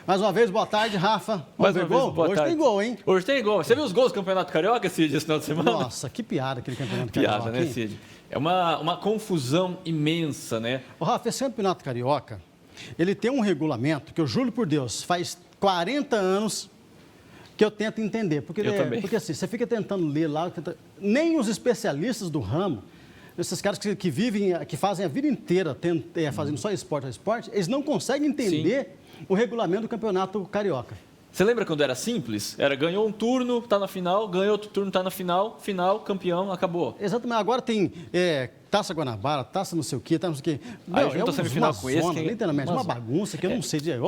Mais uma vez, boa tarde, Rafa. Mais uma vez, boa Hoje tarde. tem gol, hein? Hoje tem gol. Você viu os gols do Campeonato Carioca, Cid, esse final de semana? Nossa, que piada aquele Campeonato Carioca. Piada, né, Cid? É uma confusão imensa, né? Ô, Rafa, esse Campeonato Carioca, ele tem um regulamento que eu juro por Deus, faz 40 anos que eu tento entender. Porque, também. Porque assim, você fica tentando ler lá, nem os especialistas do ramo, esses caras que vivem, que fazem a vida inteira fazendo só esporte, eles não conseguem entender o regulamento do Campeonato Carioca. Você lembra quando era simples? Era ganhou um turno, tá na final, ganhou outro turno, tá na final, campeão, acabou. Exatamente. Agora tem Taça Guanabara, Taça não sei o quê, tá não sei o quê. Aí junta a semifinal com esse. Zona, literalmente, uma bagunça que eu não sei dizer.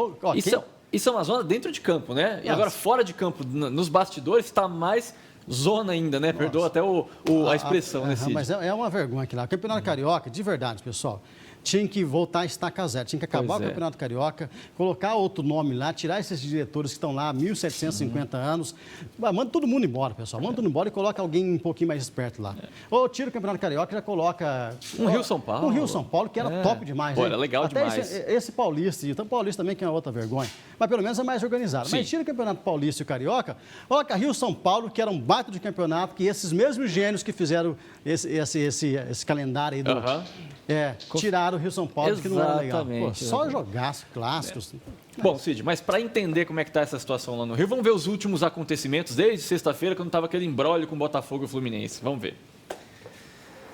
Isso é uma zona dentro de campo, né? E agora fora de campo, nos bastidores, está mais zona ainda, né? Perdoa até a expressão, né, Cid? Mas é uma vergonha aquilo lá. O Campeonato Carioca, de verdade, pessoal, tinha que voltar a estaca zero, tinha que acabar o Campeonato Carioca, colocar outro nome lá, tirar esses diretores que estão lá há 1.750 anos. Manda todo mundo embora, pessoal. Manda todo mundo embora e coloca alguém um pouquinho mais esperto lá. Ou tira o Campeonato Carioca e já coloca... Um Rio-São Paulo. Um Rio-São Paulo, que era top demais. Pô, era legal até demais. Esse Paulista, então Paulista também que é uma outra vergonha. Mas pelo menos é mais organizado. Sim. Mas tira o Campeonato Paulista e o Carioca, coloca Rio-São Paulo, que era um baita de campeonato, que esses mesmos gênios que fizeram esse calendário aí do... tiraram o Rio-São Paulo, que não era legal. Pô, só jogaço, clássicos. Bom, Cid, mas para entender como é que está essa situação lá no Rio, vamos ver os últimos acontecimentos desde sexta-feira, quando estava aquele imbróglio com Botafogo e Fluminense. Vamos ver.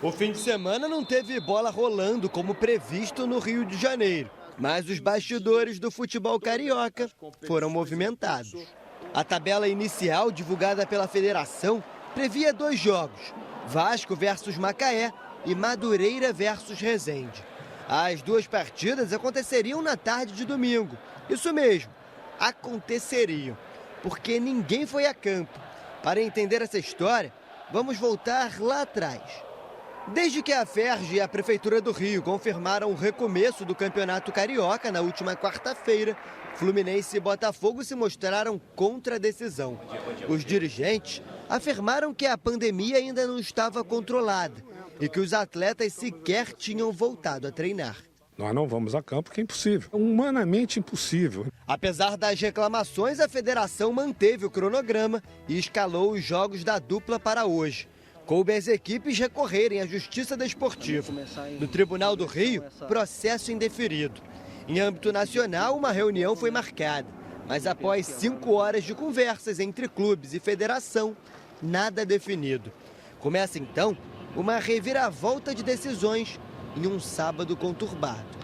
O fim de semana não teve bola rolando como previsto no Rio de Janeiro, mas os bastidores do futebol carioca foram movimentados. A tabela inicial divulgada pela federação previa 2 jogos, Vasco versus Macaé e Madureira versus Resende. As 2 partidas aconteceriam na tarde de domingo. Isso mesmo, aconteceriam, porque ninguém foi a campo. Para entender essa história, vamos voltar lá atrás. Desde que a FERJ e a Prefeitura do Rio confirmaram o recomeço do Campeonato Carioca na última quarta-feira, Fluminense e Botafogo se mostraram contra a decisão. Os dirigentes afirmaram que a pandemia ainda não estava controlada e que os atletas sequer tinham voltado a treinar. Nós não vamos a campo porque é impossível, é humanamente impossível. Apesar das reclamações, a federação manteve o cronograma e escalou os jogos da dupla para hoje. Coube às equipes recorrerem à Justiça Desportiva. No Tribunal do Rio, processo indeferido. Em âmbito nacional, uma reunião foi marcada, mas após 5 horas de conversas entre clubes e federação, nada definido. Começa então uma reviravolta de decisões em um sábado conturbado.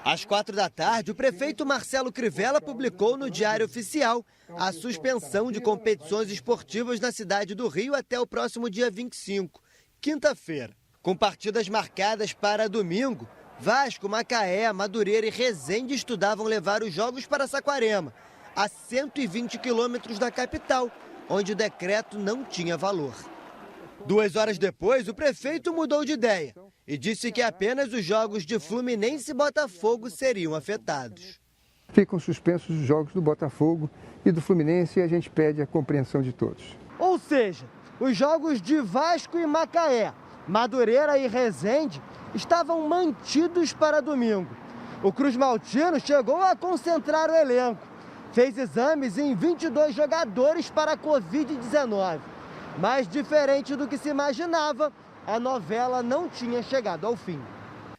Às 4 da tarde, o prefeito Marcelo Crivella publicou no Diário Oficial a suspensão de competições esportivas na cidade do Rio até o próximo dia 25, quinta-feira. Com partidas marcadas para domingo, Vasco, Macaé, Madureira e Resende estudavam levar os jogos para Saquarema, a 120 quilômetros da capital, onde o decreto não tinha valor. 2 horas depois, o prefeito mudou de ideia e disse que apenas os jogos de Fluminense e Botafogo seriam afetados. Ficam suspensos os jogos do Botafogo e do Fluminense e a gente pede a compreensão de todos. Ou seja, os jogos de Vasco e Macaé, Madureira e Resende estavam mantidos para domingo. O Cruz Maltino chegou a concentrar o elenco. Fez exames em 22 jogadores para a Covid-19. Mas, diferente do que se imaginava, a novela não tinha chegado ao fim.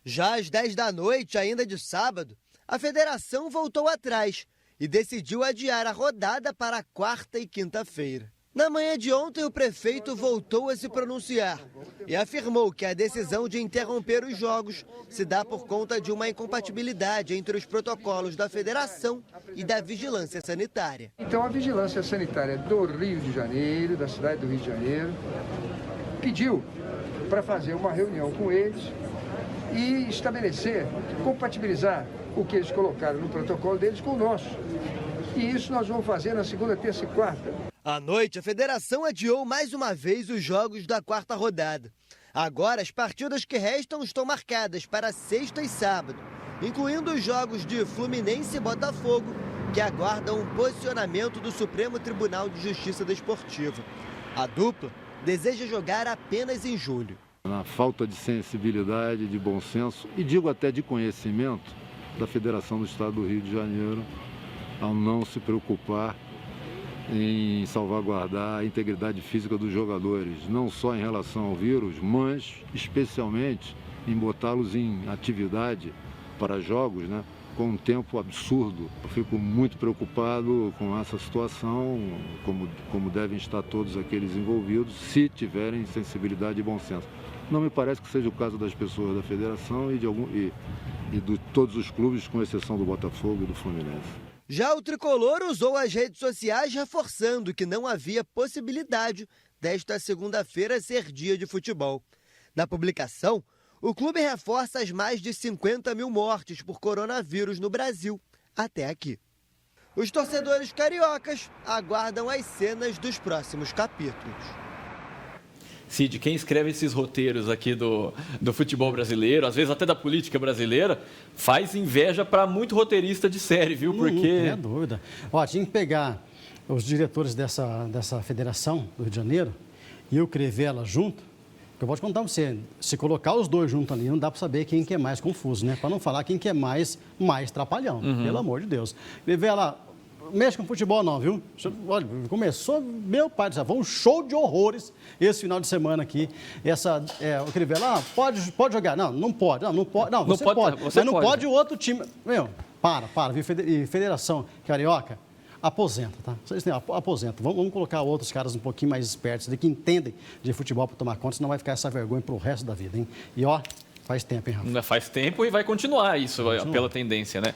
Já às 10 da noite, ainda de sábado, a federação voltou atrás e decidiu adiar a rodada para quarta e quinta-feira. Na manhã de ontem, o prefeito voltou a se pronunciar e afirmou que a decisão de interromper os jogos se dá por conta de uma incompatibilidade entre os protocolos da federação e da vigilância sanitária. Então, a vigilância sanitária do Rio de Janeiro, da cidade do Rio de Janeiro, pediu para fazer uma reunião com eles e estabelecer, compatibilizar o que eles colocaram no protocolo deles com o nosso. E isso nós vamos fazer na segunda, terça e quarta. À noite, a federação adiou mais uma vez os jogos da quarta rodada. Agora, as partidas que restam estão marcadas para sexta e sábado, incluindo os jogos de Fluminense e Botafogo, que aguardam um posicionamento do Supremo Tribunal de Justiça Desportiva. A dupla deseja jogar apenas em julho. Na falta de sensibilidade, de bom senso e digo até de conhecimento da Federação do Estado do Rio de Janeiro, ao não se preocupar em salvaguardar a integridade física dos jogadores, não só em relação ao vírus, mas especialmente em botá-los em atividade para jogos, né, com um tempo absurdo. Eu fico muito preocupado com essa situação, como devem estar todos aqueles envolvidos, se tiverem sensibilidade e bom senso. Não me parece que seja o caso das pessoas da federação e de todos os clubes, com exceção do Botafogo e do Fluminense. Já o tricolor usou as redes sociais reforçando que não havia possibilidade desta segunda-feira ser dia de futebol. Na publicação, o clube reforça as mais de 50 mil mortes por coronavírus no Brasil até aqui. Os torcedores cariocas aguardam as cenas dos próximos capítulos. Cid, quem escreve esses roteiros aqui do futebol brasileiro, às vezes até da política brasileira, faz inveja para muito roteirista de série, viu? Porque... Não tem dúvida. Ó, tinha que pegar os diretores dessa federação do Rio de Janeiro e o Crivella junto. Eu vou te contar para você, se colocar os dois juntos ali, não dá para saber quem que é mais confuso, né? Para não falar quem que é mais trapalhão, pelo amor de Deus. Crivella, mexe com futebol não, viu? Olha, começou, meu pai do céu, foi um show de horrores esse final de semana aqui. O Crivella, pode jogar? Não pode. Não, você pode. Mas não pode o outro time. Meu, para, viu? E Federação Carioca, aposenta, tá? Vocês têm, aposenta. Vamos colocar outros caras um pouquinho mais espertos, que entendem de futebol para tomar conta, senão vai ficar essa vergonha pro resto da vida, hein? E ó, faz tempo, hein, Rafa? Faz tempo e vai continuar isso, pela tendência, né?